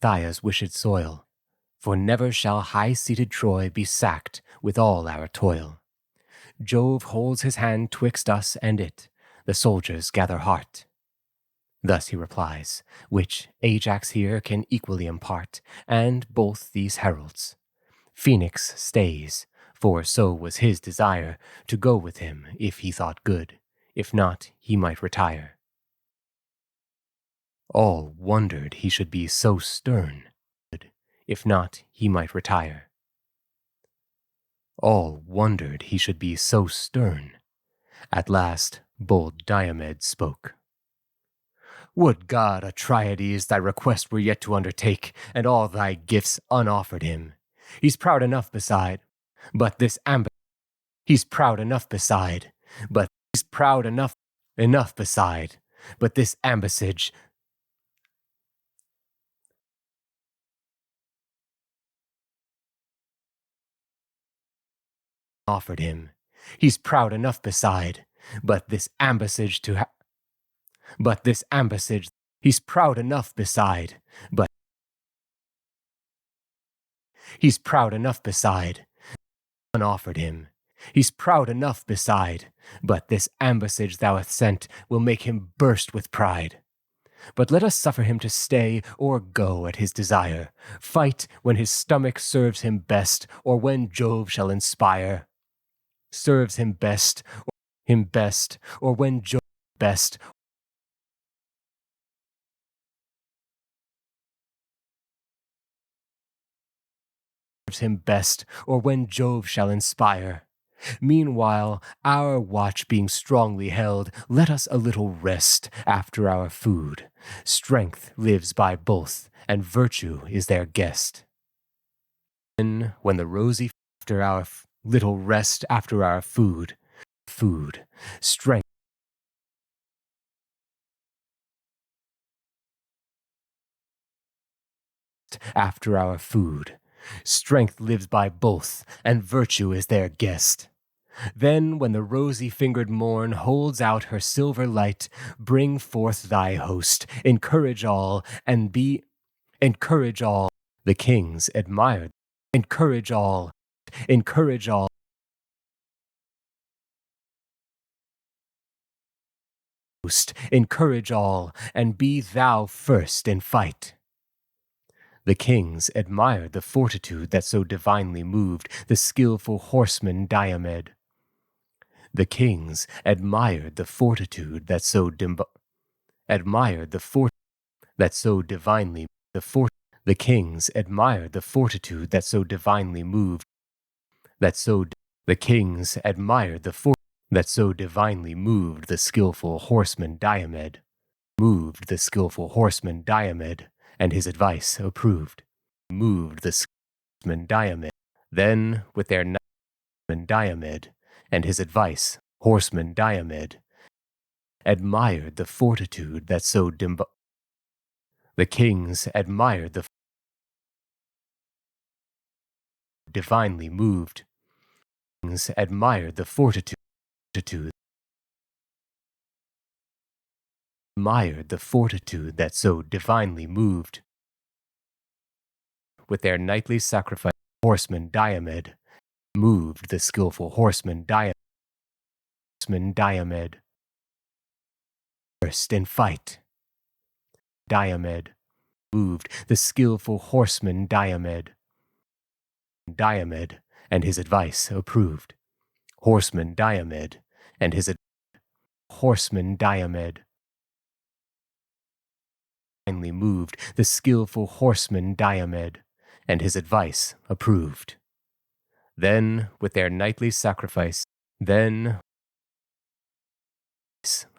Thaia's wished soil. For never shall high-seated Troy be sacked with all our toil. Jove holds his hand twixt us and it, the soldiers gather heart. Thus he replies, which Ajax here can equally impart, and both these heralds. Phoenix stays, for so was his desire, to go with him if he thought good, if not he might retire. All wondered he should be so stern, if not he might retire. All wondered he should be so stern. At last bold Diomed spoke. Would God, Atrides, thy request were yet to undertake, and all thy gifts unoffered him. He's proud enough beside, but this he's proud enough beside, but he's proud enough beside, but this ambassage offered him. He's proud enough beside, but this ambassage he's proud enough beside, but he's proud enough beside, unoffered him. He's proud enough beside, but this ambassage thou hast sent will make him burst with pride. But let us suffer him to stay or go at his desire, fight when his stomach serves him best, or when Jove shall inspire. Serves him best, or when Jove best, serves him best, or when Jove shall inspire. Meanwhile, our watch being strongly held, let us a little rest after our food. Strength lives by both, and virtue is their guest. Then, when the rosy after our little rest after our food, strength after our food. Strength lives by both, and virtue is their guest. Then, when the rosy-fingered morn holds out her silver light, bring forth thy host, encourage all, the kings admire, encourage all, encourage all, and be thou first in fight. The kings admired the fortitude that so divinely moved the skillful horseman Diomed. The kings admired the fortitude that so divinely the kings admired the fortitude that so divinely moved the kings admired that so divinely moved the skillful horseman Diomed, and his advice approved. Moved the horseman Diomed. Then, with their horseman Diomed, and his advice, horseman Diomed, admired the fortitude that so the kings admired the divinely moved. Kings admired the fortitude that so divinely moved. With their nightly sacrifice, horseman Diomed moved the skillful horseman Diomed. First in fight. Diomed moved the skillful horseman Diomed, and his advice approved. Horseman Diomed, and his horseman Diomed finally moved the skillful horseman Diomed, and his advice approved. Then, with their nightly sacrifice,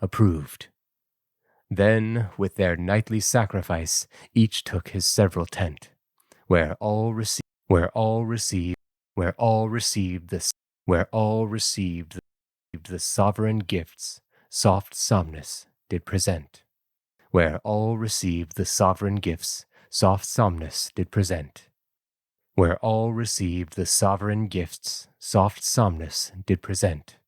approved. Then, with their nightly sacrifice, each took his several tent, where all received the sovereign gifts, soft somnus did present. Where all received the sovereign gifts, soft somnus did present. Where all received the sovereign gifts, soft somnus did present.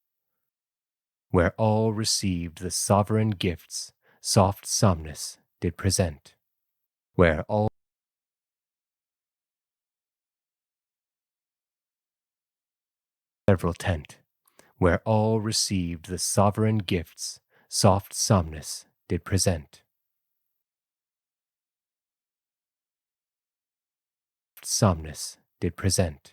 Where all received the sovereign gifts, soft somnus did present. Where all several tent, where all received the sovereign gifts soft somnus did present. Somnus did present.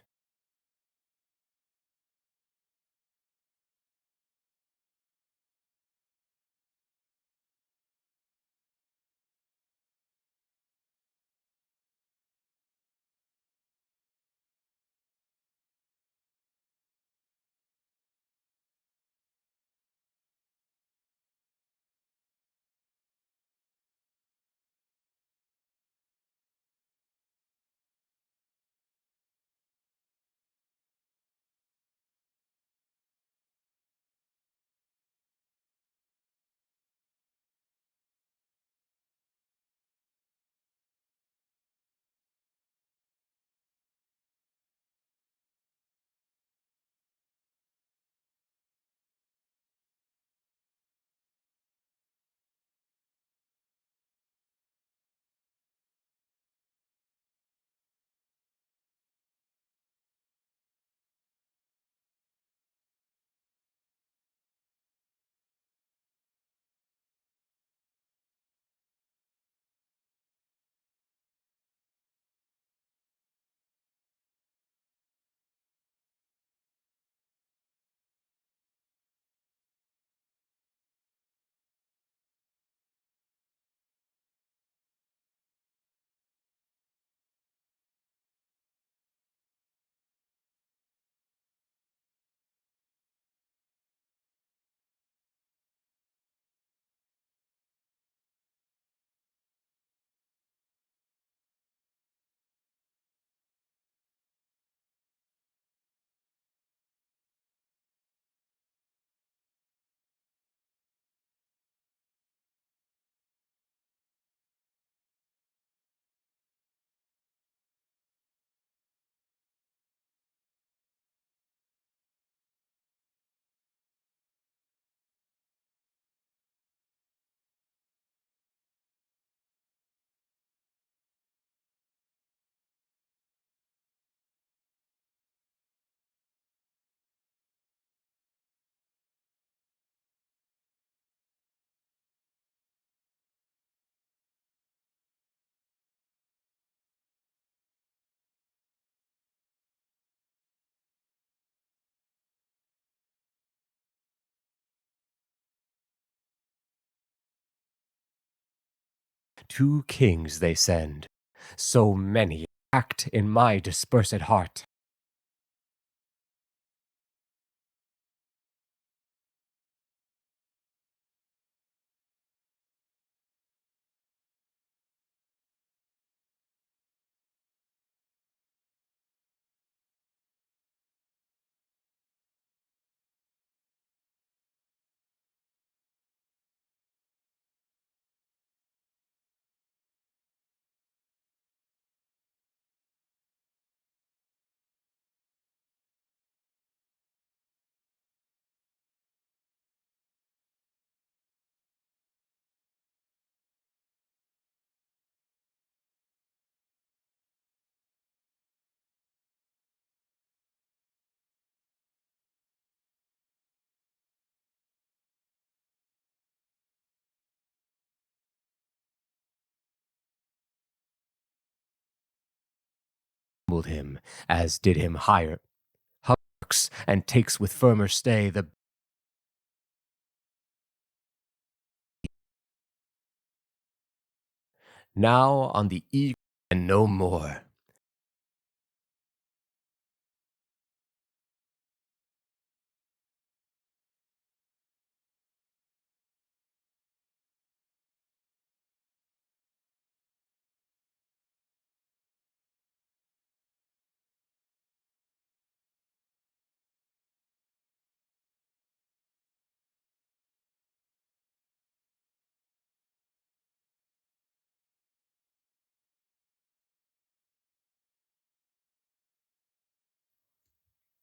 Two kings they send, so many act in my dispersed heart. Him, as did him higher, harks and takes with firmer stay the now on the eagle and no more.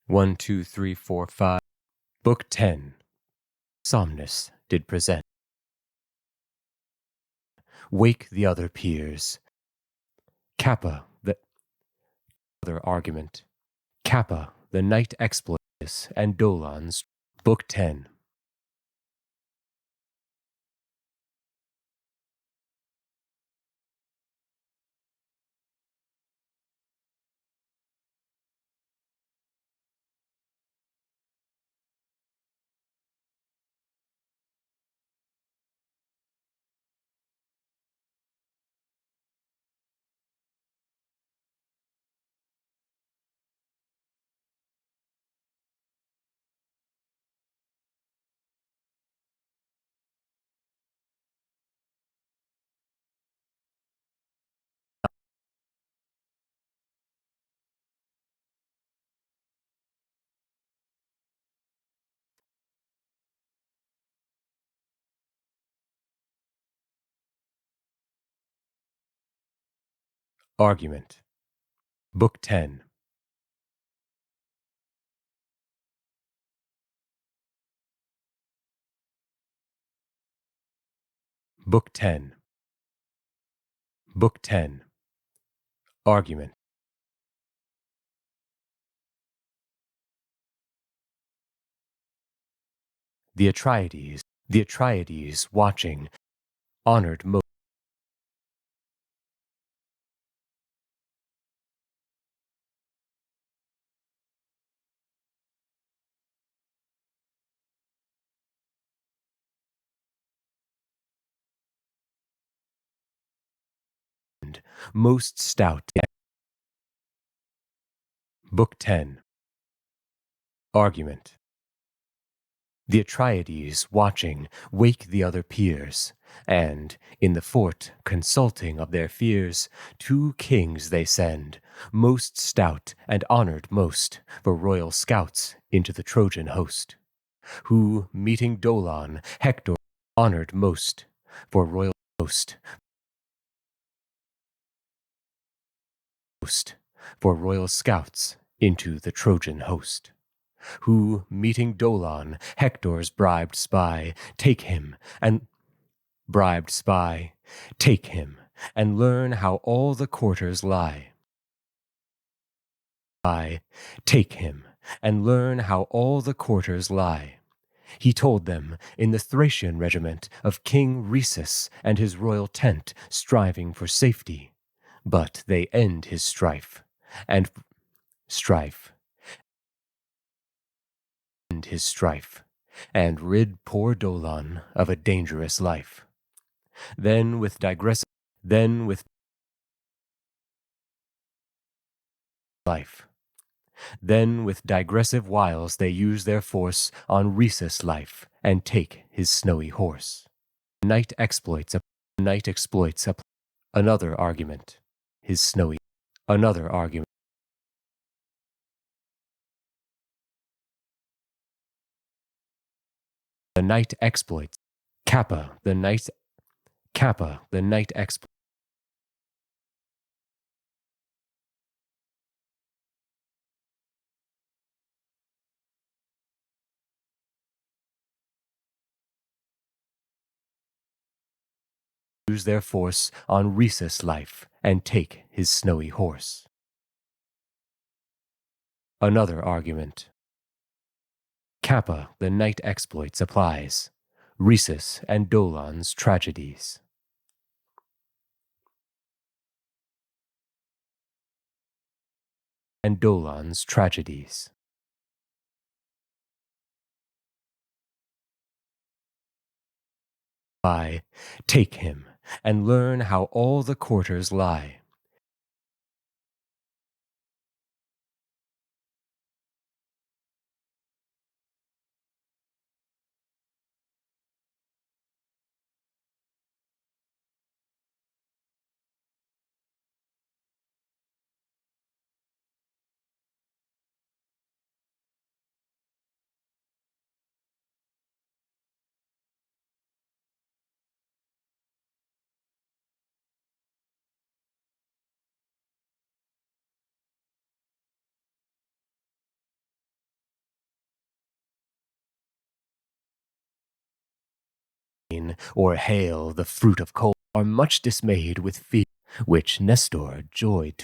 One, two, three, four, five. Book 10. Somnus did present. Wake the other peers. Kappa, the other argument. Kappa, the night exploit. and Dolan's Book 10. Argument. Book 10. Book 10. Book 10. Argument. The Atreides watching, honored most. Most stout. Book 10. Argument. The Atreides, watching, wake the other peers, and, in the fort, consulting of their fears, 2 kings they send, most stout and honored most, for royal scouts into the Trojan host, who, meeting Dolan, Hector, honored most, for royal host, for royal scouts into the Trojan host, who, meeting Dolan, Hector's bribed spy, take him, and learn how all the quarters lie. Take him, and learn how all the quarters lie. He told them in the Thracian regiment of King Rhesus and his royal tent, striving for safety, but they end his strife, and rid poor Dolan of a dangerous life. Then with digressive wiles they use their force on Rhesus' life and take his snowy horse. Night exploits. Another argument. Another argument. The night exploits. Kappa, the night exploits. Use their force on Rhesus' life and take his snowy horse. Another argument. Kappa, the night exploits applies. Rhesus and Dolan's tragedies. Take him, and learn how all the quarters lie. Or hail the fruit of cold, are much dismayed with fear, which Nestor joyed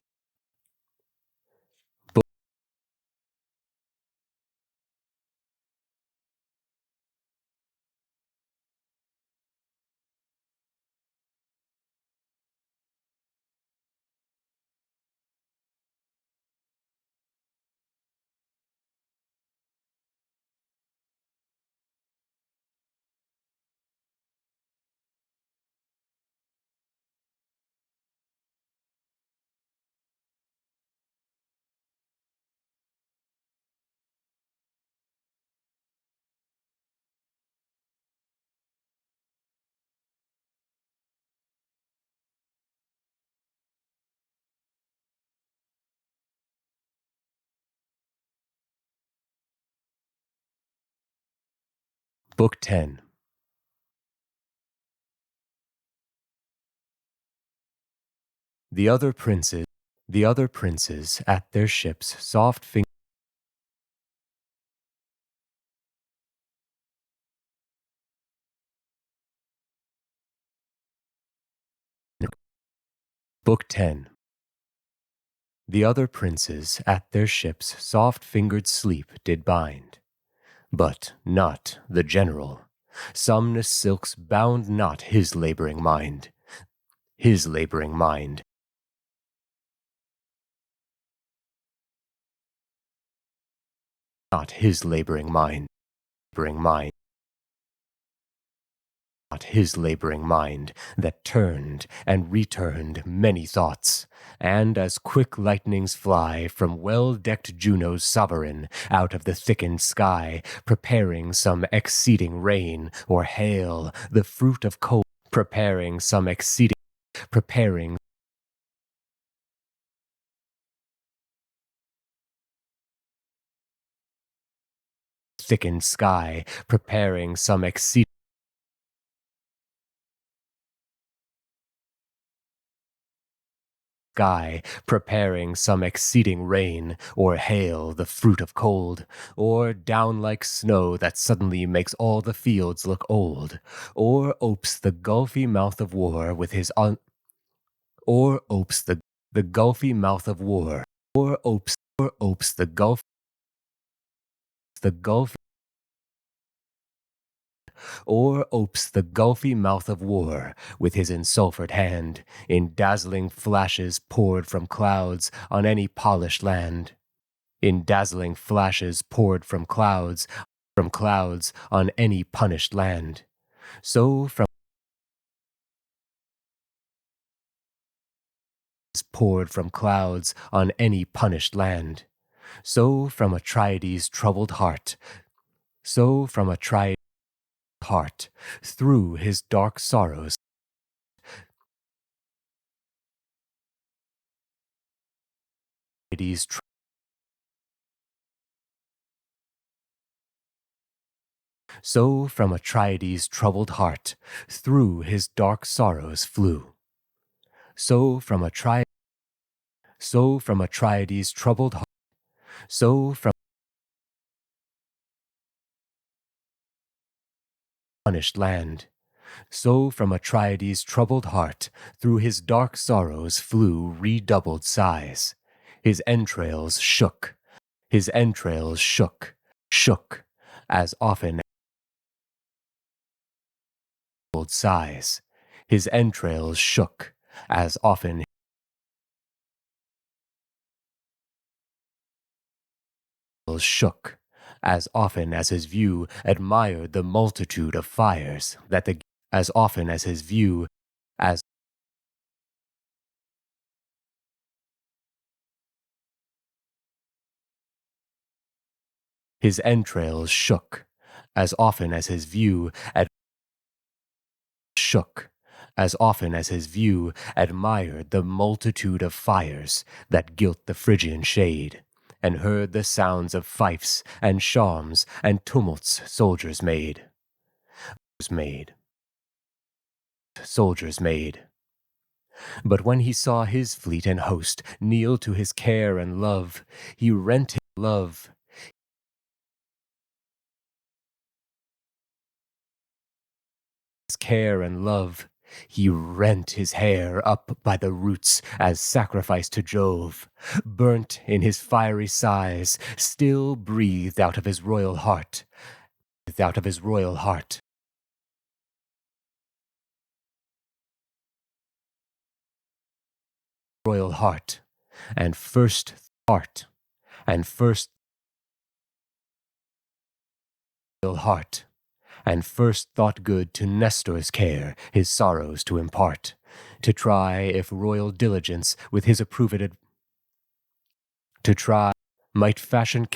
Book 10. The other princes at their ships' soft fingers. Book 10. The other princes at their ships' soft-fingered sleep did bind, but not the general. Somnus silks bound not his laboring mind. His laboring mind. Not his laboring mind. Laboring mind. Not his laboring mind that turned and returned many thoughts, and as quick lightnings fly from well-decked Juno's sovereign out of the thickened sky, preparing some exceeding rain or hail, the fruit of cold, preparing thickened sky, preparing some exceeding sky, preparing some exceeding rain or hail, the fruit of cold, or down like snow that suddenly makes all the fields look old, or opes the gulfy mouth of war with his or opes the gulfy mouth of war, or opes the gulf or opes the gulfy mouth of war with his ensulfured hand, in dazzling flashes poured from clouds on any polished land. In dazzling flashes poured from clouds on any punished land. So from poured from clouds on any punished land. So from Atrides' troubled heart, through his dark sorrows, so from Atrides' troubled heart, through his dark sorrows flew. So from Atrides' troubled heart, so from punished land. So from Atrides' troubled heart, through his dark sorrows flew redoubled sighs. His entrails shook, shook, as often as sighs. His entrails shook, as often shook, as often as his view admired the multitude of fires that as often as his view as his entrails shook, as often as his view shook, as often as his view admired the multitude of fires that gilt the Phrygian shade, and heard the sounds of fifes and shawms and tumults soldiers made. But when he saw his fleet and host kneel to his care and love, he rent his love. His care and love, he rent his hair up by the roots as sacrifice to Jove, burnt in his fiery sighs, still breathed out of his royal heart, and first heart, and first thought good to Nestor's care his sorrows to impart, to try if royal diligence with his approved might fashion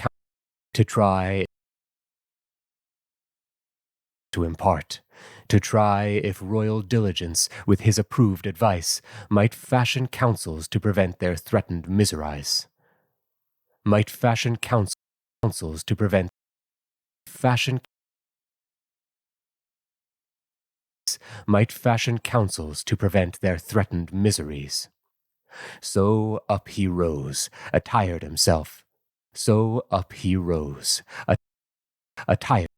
to try to impart, to try if royal diligence with his approved advice might fashion counsels to prevent their threatened miseries. Might fashion counsels to prevent might fashion counsels to prevent their threatened miseries. So up he rose, attired himself. So up he rose, attired.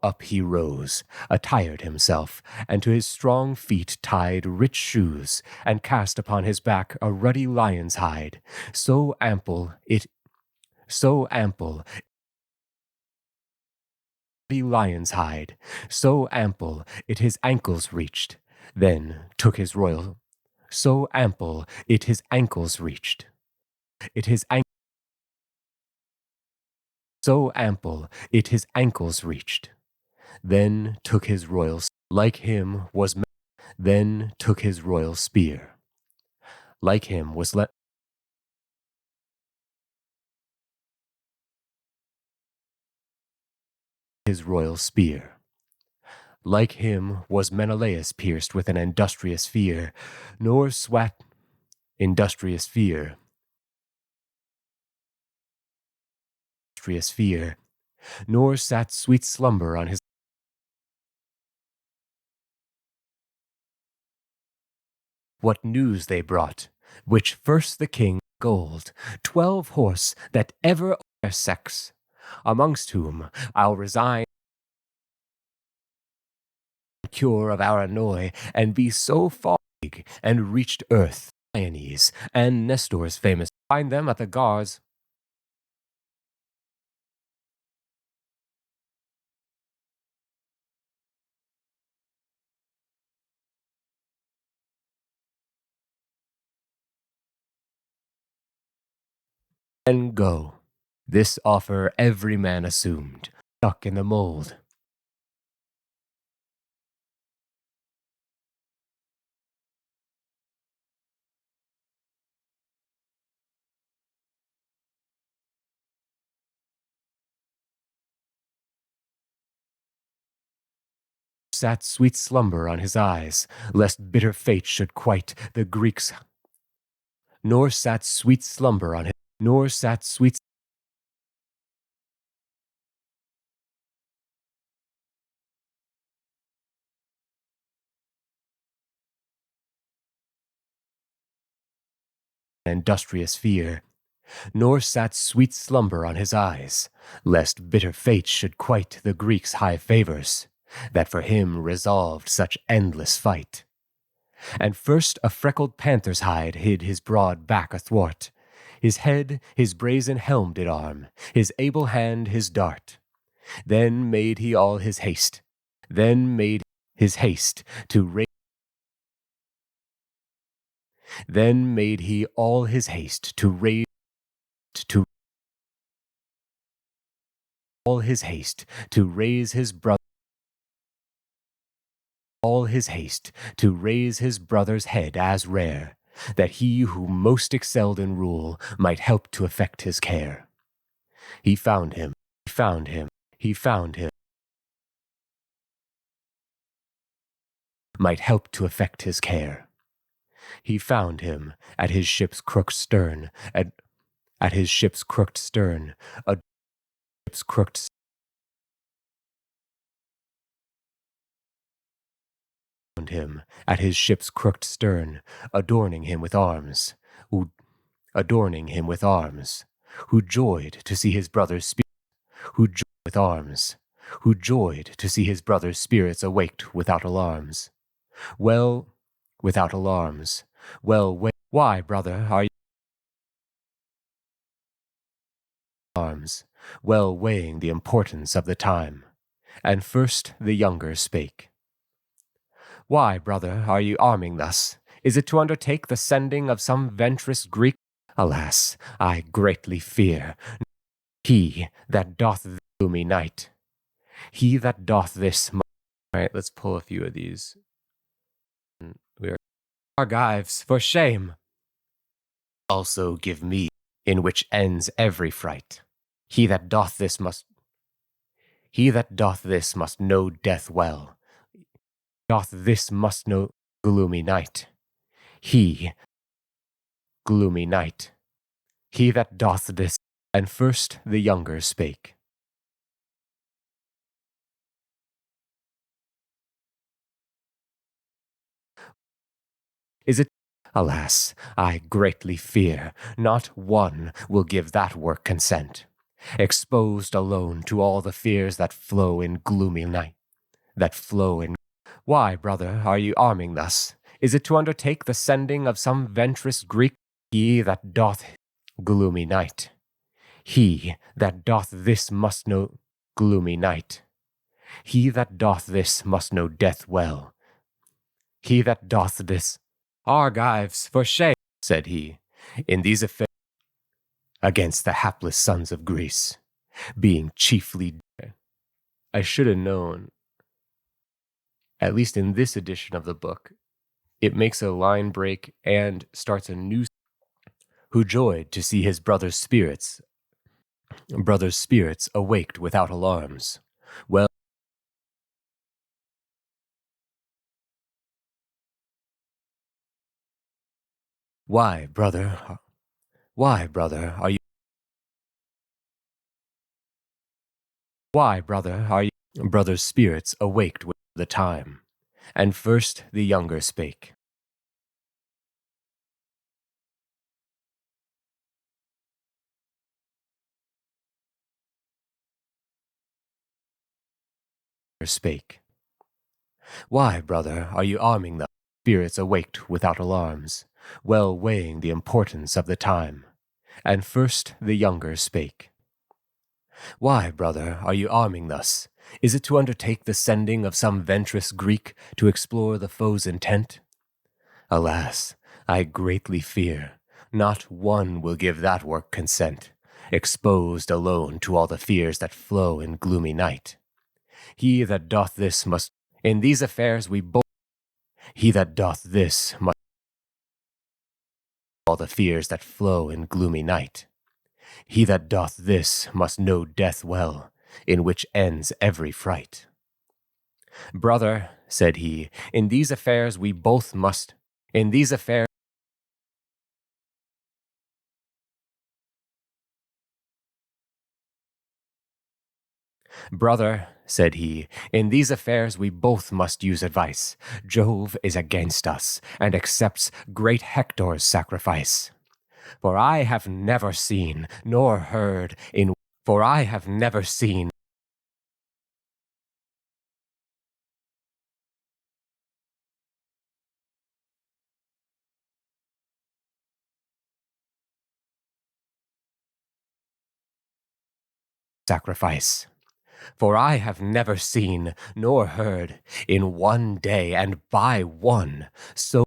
Up he rose, attired himself, and to his strong feet tied rich shoes, and cast upon his back a ruddy lion's hide, so ample, lion's hide, so ample it his ankles reached. Then took his royal, so ample it his ankles reached. So ample it his ankles reached. Then took his royal, like him was, then took his royal spear. Like him was his royal spear. Like him was Menelaus pierced with an industrious fear, nor swat industrious fear. Nor sat sweet slumber on his. What news they brought, which first the king gold, 12 horse that ever their sex, amongst whom I'll resign cure of our annoy, and be so far and reached earth, Iones and Nestor's famous, find them at the guards. And go. This offer every man assumed, stuck in the mold. Sat sweet slumber on his eyes, lest bitter fate should quite the Greeks. Nor sat sweet slumber on his, nor sat sweet industrious fear, nor sat sweet slumber on his eyes, lest bitter fate should quite the Greeks' high favors, that for him resolved such endless fight. And first a freckled panther's hide hid his broad back athwart, his head his brazen helm did arm, his able hand his dart. Then made he all his haste, then made his haste to raise. Then made he all his haste to raise, to all his haste to raise his brother, all his haste to raise his brother's head as rare, that he who most excelled in rule might help to effect his care. He found him, might help to effect his care. He found him at his ship's crooked stern, at his ship's crooked stern, a ship's crooked found him at his ship's crooked stern, adorning him with arms, who joyed to see his brother's spirits, who joyed to see his brother's spirits awaked without alarms. Well, why, brother, are you arms, well weighing the importance of the time? And first the younger spake. Why, brother, are you arming thus? Is it to undertake the sending of some venturous Greek? Alas, I greatly fear. He that doth this gloomy night. He that doth this. All right, let's pull a few of these. We are Argives, for shame. Also give me, in which ends every fright. He that doth this must know death well. Doth this must know gloomy night. Gloomy night. He that doth this. And first the younger spake. Is it? Alas, I greatly fear not one will give that work consent, exposed alone to all the fears that flow in gloomy night, that flow in. Why, brother, are you arming thus? Is it to undertake the sending of some venturous Greek? He that doth gloomy night, he that doth this must know gloomy night. He that doth this must know death well. He that doth this. Argives, for shame, said he, in these affairs against the hapless sons of Greece, being chiefly. I should have known, at least in this edition of the book, it makes a line break and starts a new. Who joyed to see his brother's spirits awaked without alarms. Well, why, brother, are you? Why, brother, are you? Brother's spirits awaked with the time. And first the younger spake. Why, brother, are you arming the spirits awaked without alarms, well weighing the importance of the time? And first the younger spake. Why, brother, are you arming thus? Is it to undertake the sending of some venturous Greek to explore the foe's intent? Alas, I greatly fear not one will give that work consent, exposed alone to all the fears that flow in gloomy night. He that doth this must. In these affairs we both. He that doth this must. All the fears that flow in gloomy night. He that doth this must know death well, in which ends every fright. Brother, said he, in these affairs we both must. In these affairs. Brother, said he, in these affairs we both must use advice. Jove is against us, and accepts great Hector's sacrifice. For I have never seen, nor heard in. For I have never seen. Sacrifice. For I have never seen, nor heard, in one day and by one, so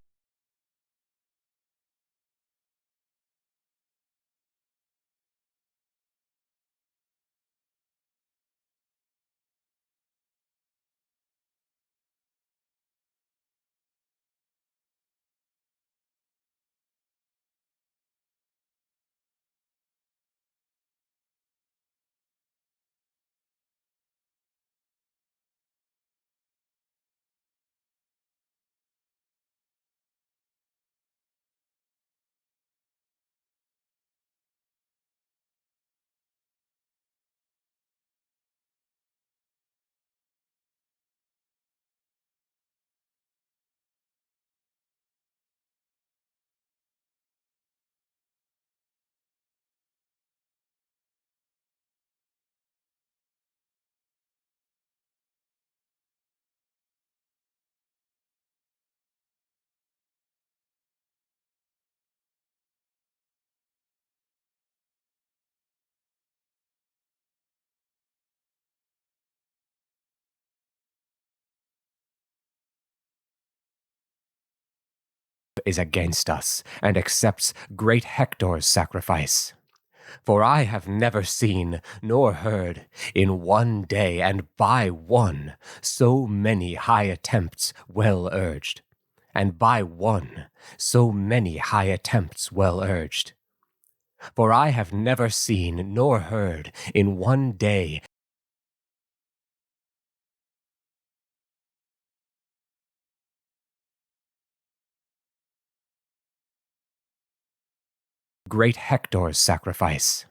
is against us, and accepts great Hector's sacrifice. For I have never seen, nor heard, in one day and by one, so many high attempts well urged, and by one, so many high attempts well urged. For I have never seen, nor heard, in one day, great Hector's sacrifice.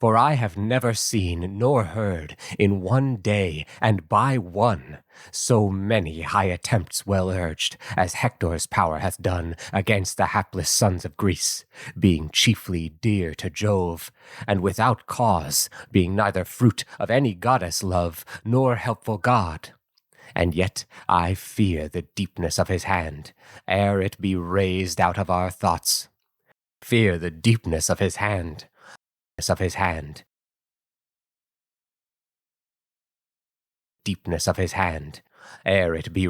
For I have never seen nor heard in one day and by one so many high attempts well urged as Hector's power hath done against the hapless sons of Greece, being chiefly dear to Jove, and without cause, being neither fruit of any goddess love nor helpful god. And yet I fear the deepness of his hand, ere it be raised out of our thoughts. Fear the deepness of his hand, deepness of his hand, ere it be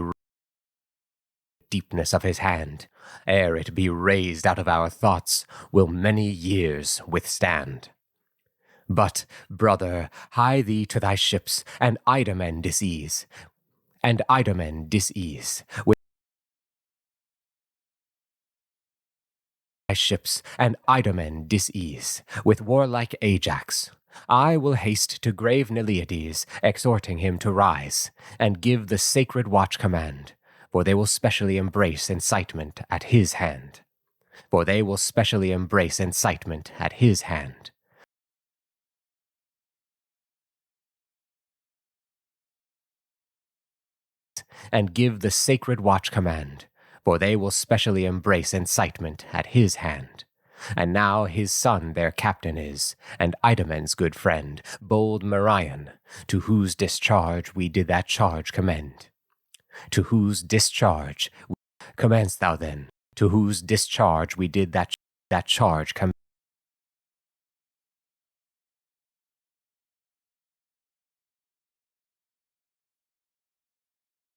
deepness of his hand, ere it be raised out of our thoughts, will many years withstand. But, brother, hie thee to thy ships, and Idamen disease, with thy ships, and Idamen disease, with warlike Ajax. I will haste to grave Iliad, exhorting him to rise, and give the sacred watch command, for they will specially embrace incitement at his hand. And give the sacred watch command, for they will specially embrace incitement at his hand. And now his son their captain is, and Idamen's good friend, bold Merion, to whose discharge we did that charge commend. To whose discharge, commence thou then, to whose discharge we did that charge commend.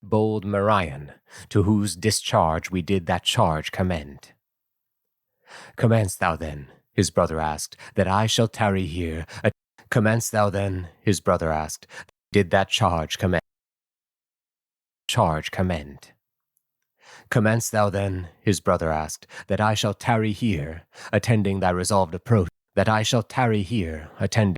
Bold Merion, to whose discharge we did that charge commend. Commence thou then, his brother asked, that I shall tarry here. Commence thou then, his brother asked, did that charge commend. Commence thou then, his brother asked, that I shall tarry here, attending thy resolved approach, that I shall tarry here, attending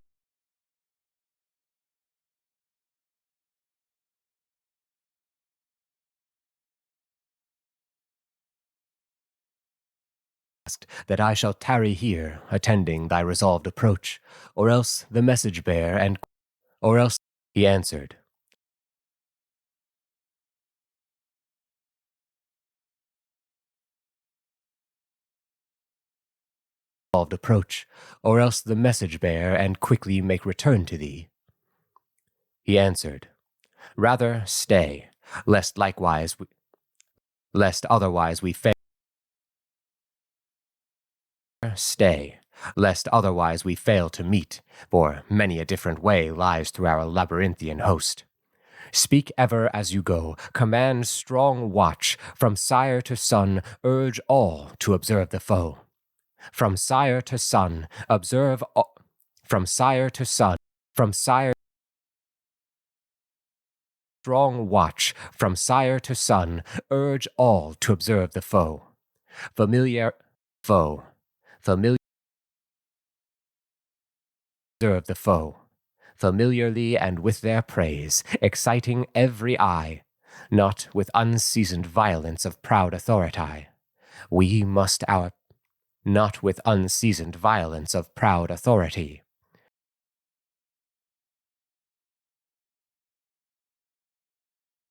thy resolved approach, or else the message bear, and or else, he answered. Approach, or else the message bear, and quickly make return to thee. He answered, rather stay, lest otherwise we fail. Stay, lest otherwise we fail to meet, for many a different way lies through our labyrinthian host. Speak ever as you go, command strong watch, from sire to son, urge all to observe the foe. From sire to son, observe all, from sire, strong watch, from sire to son, urge all to observe the foe. Observe the foe, familiarly and with their praise, exciting every eye, not with unseasoned violence of proud authority. Not with unseasoned violence of proud authority.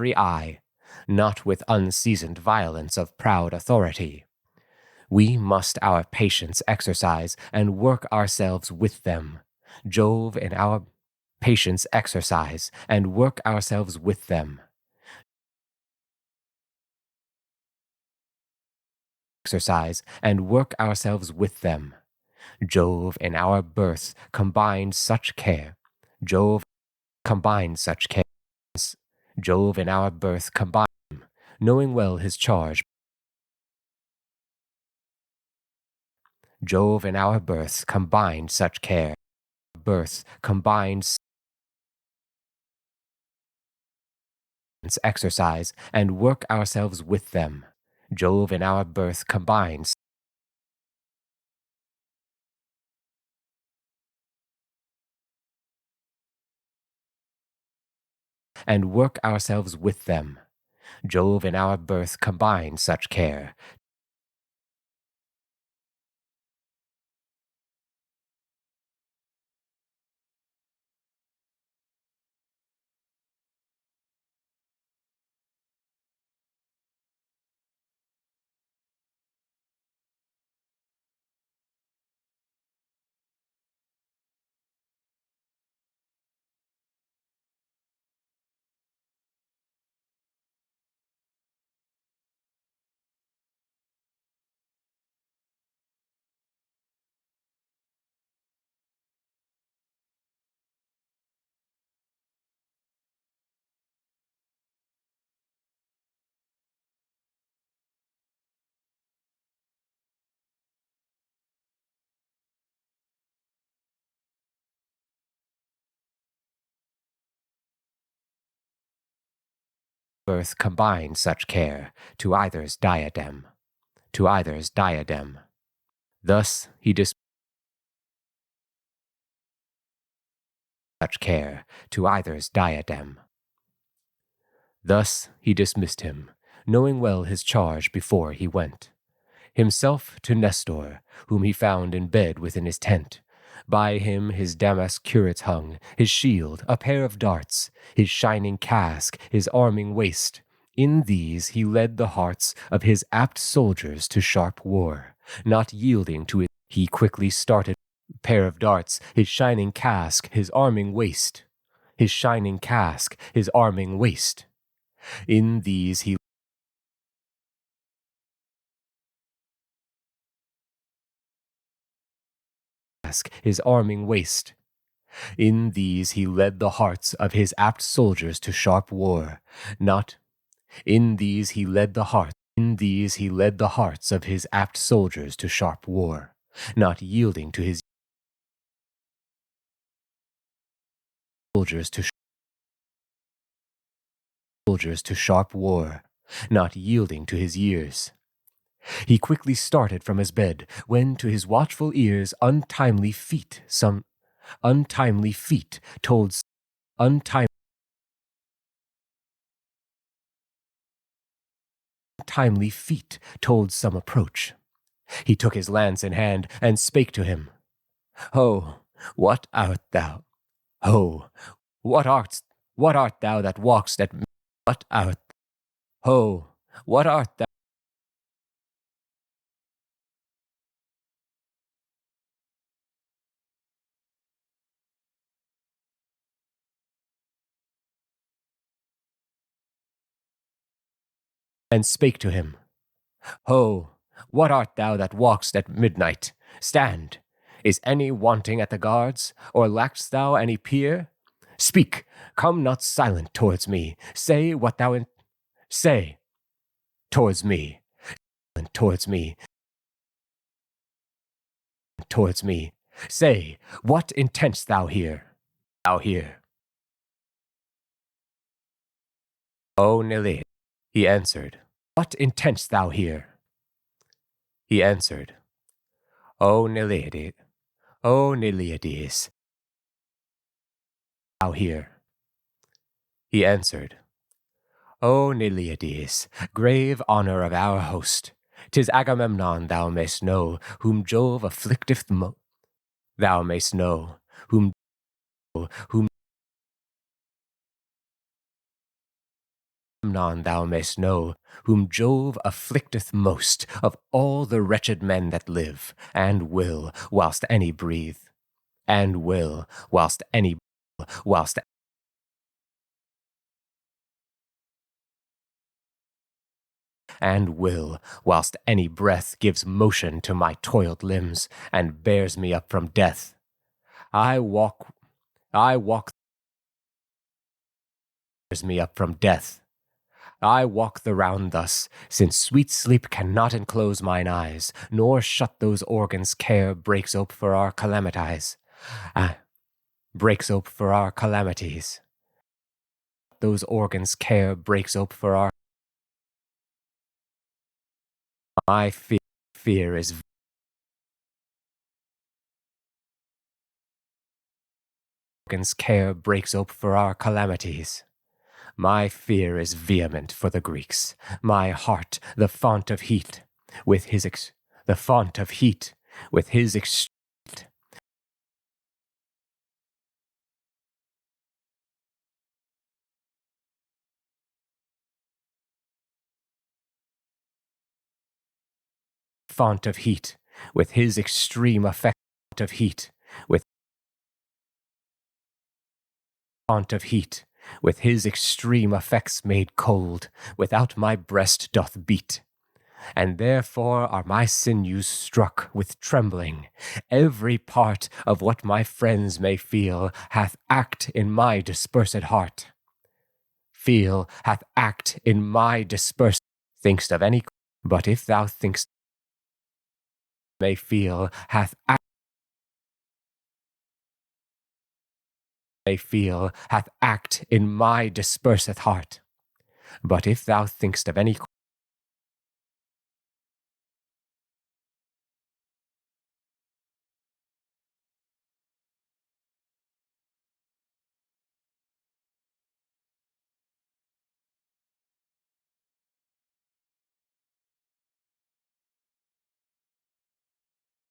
Every eye, not with unseasoned violence of proud authority. We must our patience exercise and work ourselves with them. Jove in our patience exercise and work ourselves with them. Exercise and work ourselves with them. Jove in our birth combined such care. Jove in our birth combined, knowing well his charge. Jove in our birth combined such care. Birth combines exercise and work ourselves with them. Jove in our birth combines and work ourselves with them. Jove in our birth combines such care. Earth combined such care to either's diadem. Thus he such care to either's diadem. Thus he dismissed him, knowing well his charge before he went. Himself to Nestor, whom he found in bed within his tent. By him his damask curates hung, his shield, a pair of darts, his shining casque, his arming waist. In these he led the hearts of his apt soldiers to sharp war, not yielding to it. He quickly started, pair of darts, his shining casque, his arming waist. His shining casque, his arming waist. In these he his arming waist. In these he led the hearts of his apt soldiers to sharp war, not in these he led the hearts of his apt soldiers to sharp war, not yielding to his soldiers to sharp war, not yielding to his years. He quickly started from his bed, when to his watchful ears untimely feet told untimely feet told some approach. He took his lance in hand and spake to him. Ho, what art thou? Ho, what art thou that walkst at what art? Ho, what art thou? And spake to him, Ho, what art thou that walkst at midnight? Stand! Is any wanting at the guards, or lackst thou any peer? Speak, come not silent towards me. Say what thou say towards me. Towards me. Say, what intentst thou here? O Iliad, he answered, what intentst thou here? He answered, O Iliad, thou here? He answered, O Iliades, grave honor of our host, 'tis Agamemnon thou mayst know, whom Jove afflicteth thou mayst know, whom thou mayst know, whom Jove afflicteth most of all the wretched men that live, and will, whilst any breathe, and will, whilst any breath gives motion to my toiled limbs, and bears me up from death. I walk bears me up from death. I walk the round thus, since sweet sleep cannot enclose mine eyes, nor shut those organs care breaks ope for our calamities. Those organs care breaks ope for our my fear is organs care breaks ope for our calamities. My fear is vehement for the Greeks. My heart, the font of heat, with his font of heat, with his extreme effect of heat, with font of heat, with his extreme effects made cold, without my breast doth beat. And therefore are my sinews struck with trembling. Every part of what my friends may feel hath act in my dispersed heart. Hath act in my dispersed. Thinkst of any, but if thou thinkst may feel, hath act in my dispersed heart. But if thou think'st of any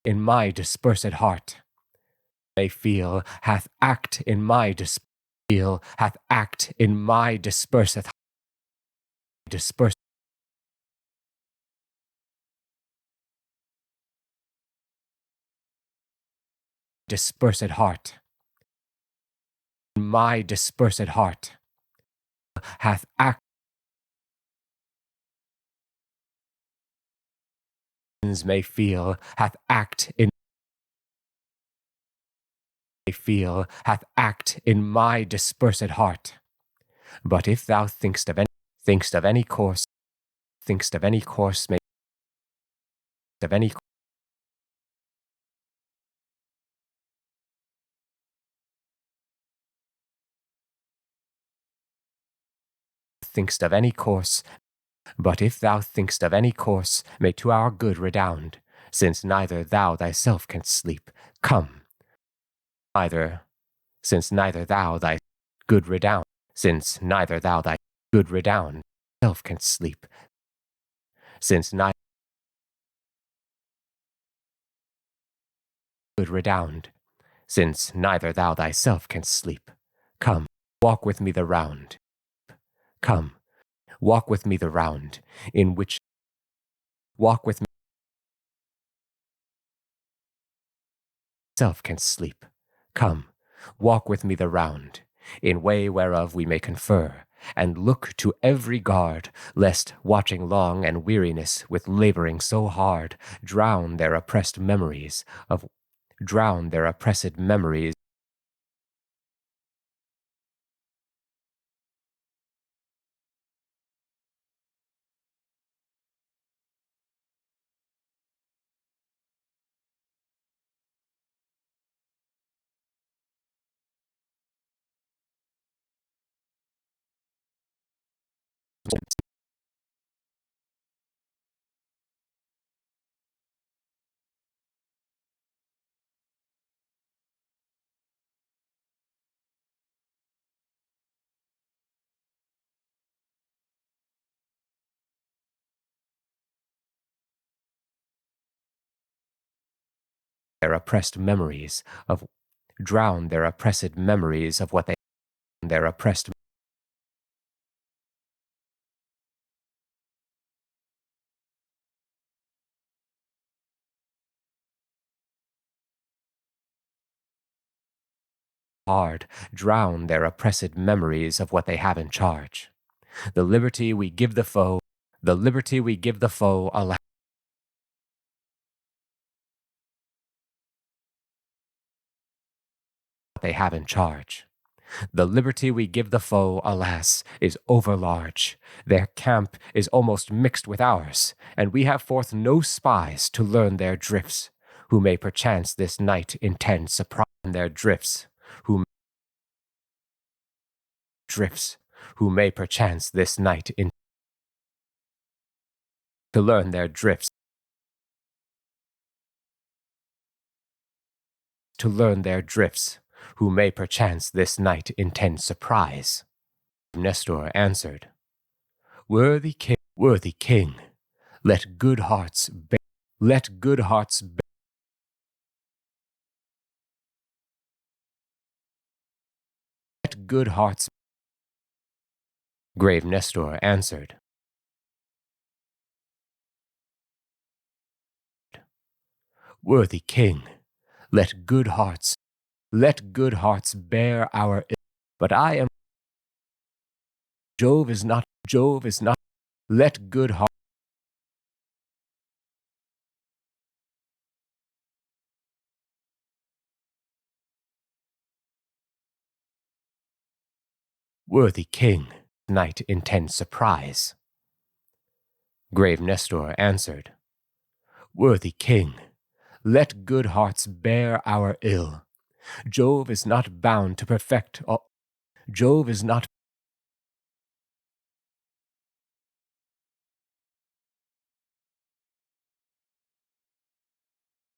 in my dispersed heart, may feel hath act in my feel hath act in my dispersed dispersed dispersed heart. My dispersed heart hath act may feel hath act in may feel hath act in my dispersed heart. But if thou think'st of any course may of any think'st of any course, but if thou think'st of any course may to our good redound, since neither thou thyself canst sleep, come. Since neither thou thy good redound, since neither thou thy good redound, self canst sleep, since neither good redound, since neither thou thyself canst sleep, come, walk with me the round. Come, walk with me the round, in which walk with me self canst sleep. Come, walk with me the round, in way whereof we may confer, and look to every guard, lest, watching long and weariness with laboring so hard, drown their oppressed memories. Their oppressed memories of drown their oppressed memories of what they their oppressed hard, drown their oppressed memories of what they have in charge. The liberty we give the foe, alas, they have in charge. The liberty we give the foe, alas, is overlarge. Their camp is almost mixed with ours, and we have forth no spies to learn their drifts, who may perchance this night intend surprise their drifts, who may perchance this night to learn their drifts, who may perchance this night intend surprise. Nestor answered, Worthy king, let good hearts bear, Grave Nestor answered, Worthy king, let good hearts bear our ill. But I am Jove is not, let good hearts Worthy king, night intend surprise. Grave Nestor answered, Worthy king, let good hearts bear our ill. Jove is not bound to perfect all. Jove is not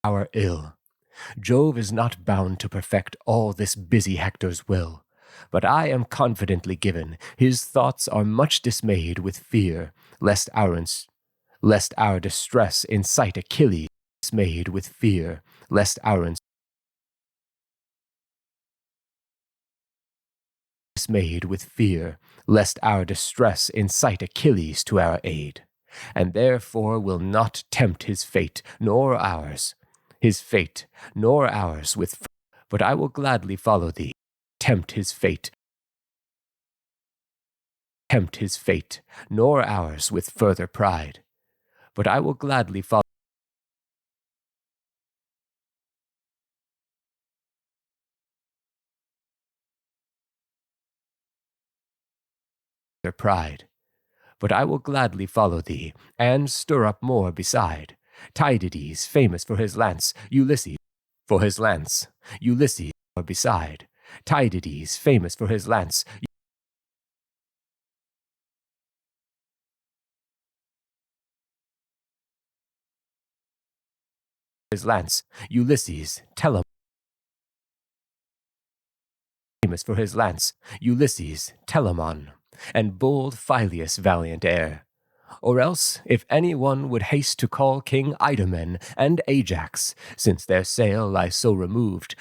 our ill. Jove is not bound to perfect all this busy Hector's will, but I am confidently given his thoughts are much dismayed with fear, lest our distress incite Achilles, dismayed with fear, lest our dismayed with fear, lest our distress incite Achilles to our aid, and therefore will not tempt his fate, nor ours, with, but I will gladly follow thee, tempt his fate, nor ours with further pride, but I will gladly follow their pride. But I will gladly follow thee, and stir up more beside. Tydides, famous for his lance, Ulysses, or beside. Tydides, famous for his lance, Ulysses, Telamon, famous for his lance, Ulysses, Telamon, and bold Phyleus' valiant heir. Or else, if any one would haste to call King Idomen and Ajax, since their sail lies so removed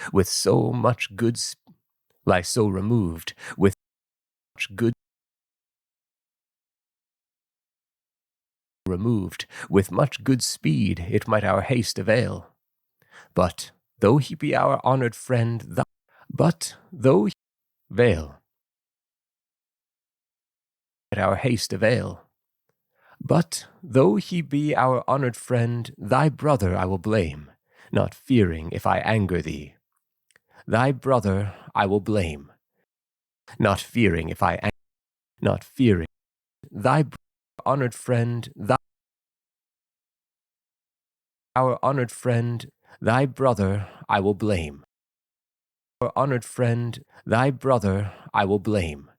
with much good speed, it might our haste avail. But though he be our honored friend, our haste avail. But though he be our honored friend, thy brother I will blame, not fearing if I anger thee. Thy brother I will blame, not fearing if I thy honored friend, our honored friend, thy brother I will blame. Our honored friend, thy brother I will blame,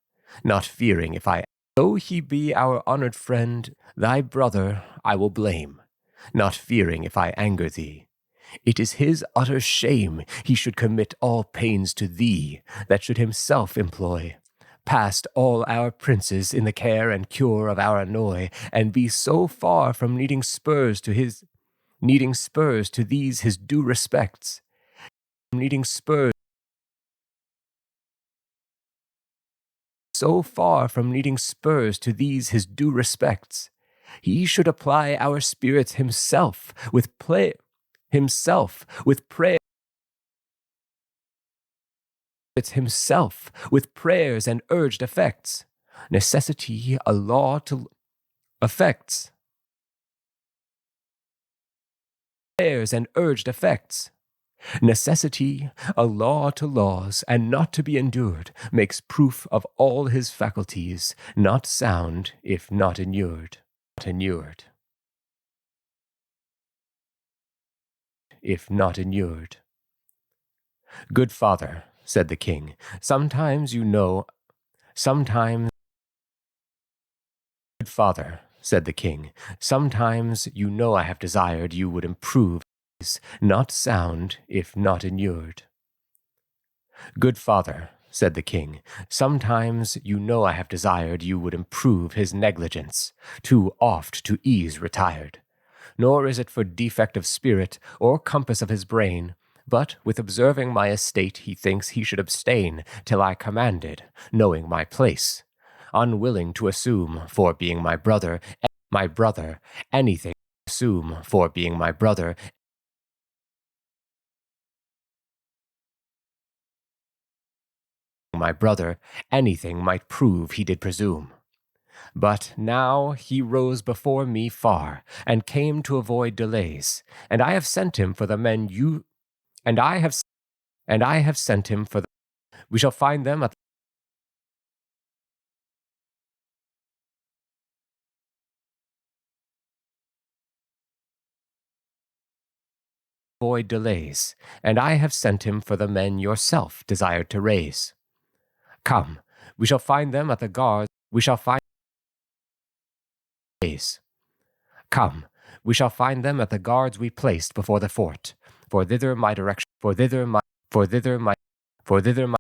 not fearing if I though he be our honored friend, thy brother I will blame, not fearing if I anger thee. It is his utter shame he should commit all pains to thee, that should himself employ past all our princes in the care and cure of our annoy, and be so far from needing spurs to these his due respects, so far from needing spurs to these his due respects, he should apply our spirits himself with prayer, with prayers and urged effects. Necessity a law to effects. Prayers and urged effects. Necessity, a law to laws, and not to be endured, makes proof of all his faculties, not sound, if not inured. If not inured. Good father, said the king, sometimes Good father, said the king, sometimes you know I have desired you would improve, not sound, if not inured. Good father, said the king, sometimes you know I have desired you would improve his negligence, too oft to ease retired. Nor is it for defect of spirit or compass of his brain, but with observing my estate he thinks he should abstain till I commanded, knowing my place, unwilling to assume, for being my brother, anything assume, for being my brother, anything might prove he did presume. But now he rose before me far, and came to avoid delays, and I have sent him for the men we shall find them at avoid delays, and I have sent him for the men yourself desired to raise. Come, we shall find them at the guards, Come, we shall find them at the guards we placed before the fort, for thither my direction, for thither my, for thither my, for thither my.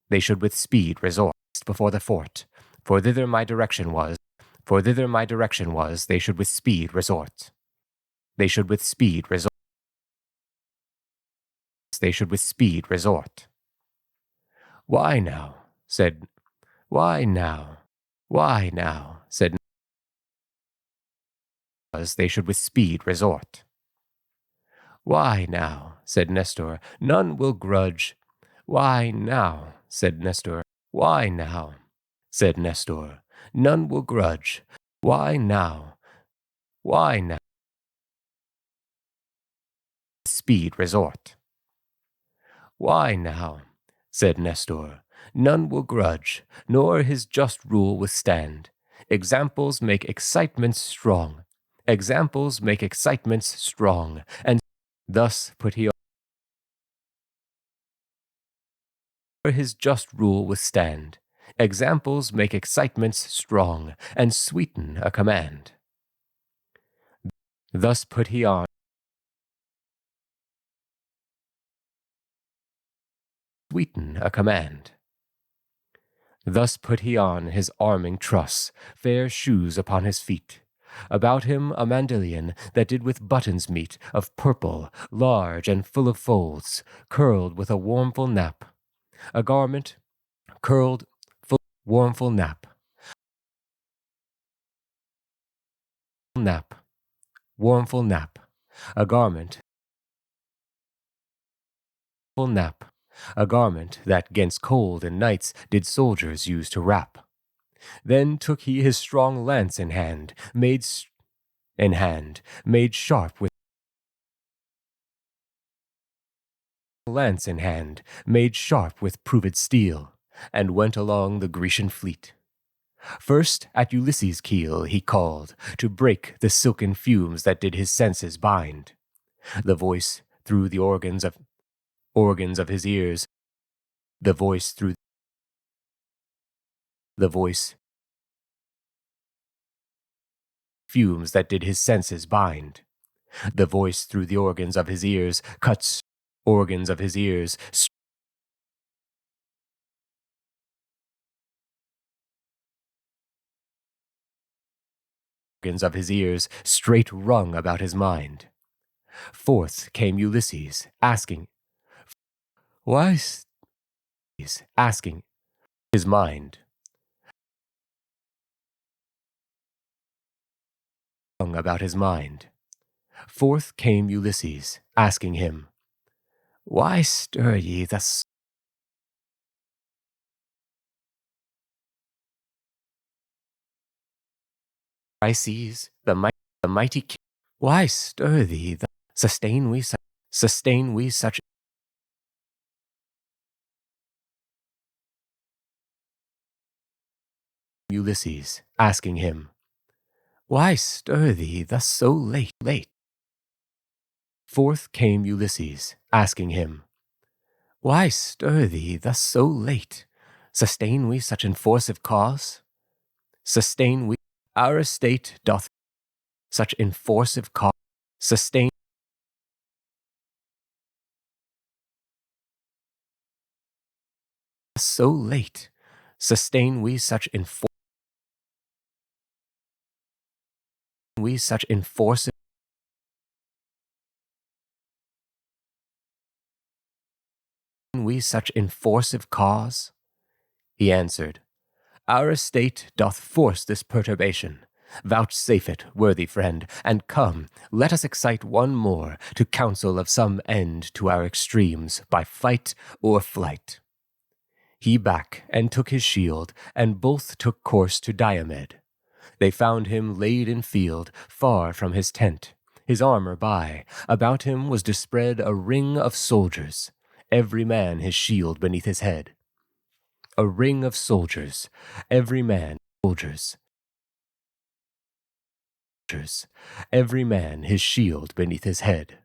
They should with speed resort before the fort, for thither my direction was, for thither my direction was, they should with speed resort. They should with speed resort. They should with speed resort. Why now, said, why now, said, they should with speed resort. Why now, said Nestor, none will grudge. Why now, said Nestor, why now, said Nestor, none will grudge. Why now, speed resort. Why now, said Nestor, none will grudge, nor his just rule withstand. Examples make excitements strong. Examples make excitements strong, and thus put he on his just rule withstand. Examples make excitements strong, and sweeten a command. Thus put he on sweeten a command. Thus put he on his arming truss, fair shoes upon his feet. About him a mandilion that did with buttons meet, of purple, large and full of folds, curled with a warmful nap. A garment curled, full, warmful nap. Nap, warmful nap. A garment, full nap. A garment that 'gainst cold and nights did soldiers use to wrap. Then took he his strong lance in hand, made sharp with lance in hand, made sharp with proved steel, and went along the Grecian fleet. First at Ulysses' keel he called, to break the silken fumes that did his senses bind. The voice through the organs of his ears, the voice through the voice fumes that did his senses bind. The voice through the organs of his ears cuts organs of his ears. Organs of his ears straight rung about his mind. Forth came Ulysses, asking, why asking his mind. Rung about his mind. Forth came Ulysses, asking him, why stir ye thus? Crises, the mighty king, why stir thee thus? Sustain we such Ulysses, asking him, why stir thee thus so late? Forth came Ulysses, asking him, why stir thee thus so late? Sustain we such enforcive cause? Sustain we, our estate doth such enforcive cause? Sustain so late? Sustain we such enforcive cause? He answered, our estate doth force this perturbation. Vouchsafe it, worthy friend, and come, let us excite one more to counsel of some end to our extremes by fight or flight. He back and took his shield, and both took course to Diomed. They found him laid in field, far from his tent, his armor by. About him was dispread a ring of soldiers, every man his shield beneath his head. A ring of soldiers, every man soldiers. Every man his shield beneath his head.